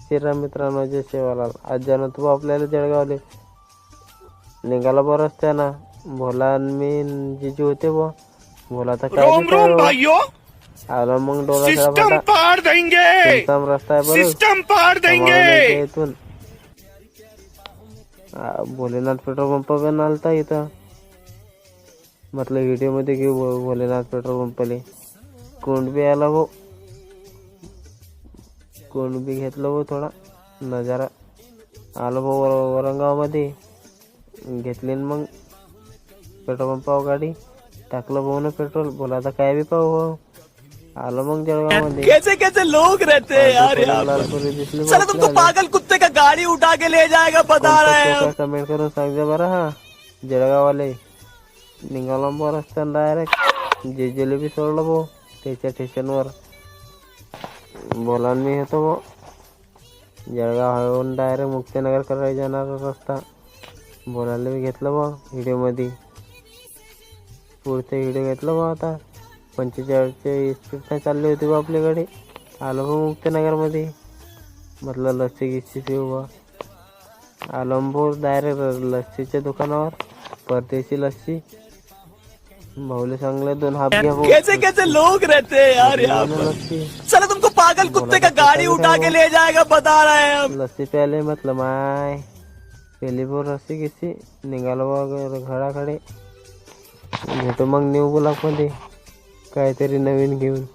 श्रीराम मित्रांनो, जय शिवलाल. आज जाणतो आपल्याला जळगावले. निघाला बा रस्त्यानं. भोला आणि मी जिजू होते बा. भोला तर काय रोम रोम भाइयों, आलो मग डोला सिस्टम पार देंगे, रस्ता आहे बरं. सिस्टम पार देंगे. इथून भोलेनाथ पेट्रोल पंप पण आलता इथं. म्हटलं व्हिडिओ मध्ये घेऊ भोलेनाथ पेट्रोल पंपले. कोंड बी आला भाऊ. कोंड बी घेतलं भाऊ. थोडा नजारा आलो भाऊ औरंगाबाद मध्ये. घेतली मग पेट्रोल पंपावर गाडी टाकलं भाऊ ना पेट्रोल. बोला आता काय बी पाहू भाऊ. आलो मग जळगाव मध्ये. कैसे कैसे लोग रहते हैं यार यहाँ पर. लालपुरी दिसली साला तुमको पागल कुत्ते का गाड़ी उठा के ले जाएगा बता रहे हैं हम. कमेंट करून सांगजा बरं. हा जळगाववाले निघालो बा रस्त्यानं डायरेक्ट. जेजेले बी सोडलं भाऊ त्याच्या स्टेशनवर. बोला मी होतो भाऊ. जळगाव हवेहून डायरेक्ट मुक्तीनगर करायला जाणारा रस्ता. बोलायला बी घेतलं बा व्हिडिओ मध्ये. पुढचा व्हिडिओ घेतला बा. आता 45च्या स्पीडने चालली होती बा आपली गाडी. आलो बा मुक्तीनगर मध्ये. म्हटलं लस्सी गिस्सी पिऊ बा. आलो भाऊ डायरेक्ट लस्सीच्या दुकानावर. परदेशी लस्सी भाऊले सांगले 2 हाफ घ्या भाऊ. कैसे कैसे लोग रहते हैं यार यहाँ पर. लस्सी साला तुमको पागल कुत्ते का गाड़ी उठा के ले जाएगा बता रहे हैं हम. लस्सी प्याले म्हटलं माय. पेली भाऊ लस्सी गिस्सी. निघालो बा घराकडे. भेटू मग न्यू ब्लॉक मध्ये काहीतरी नवीन घेऊन.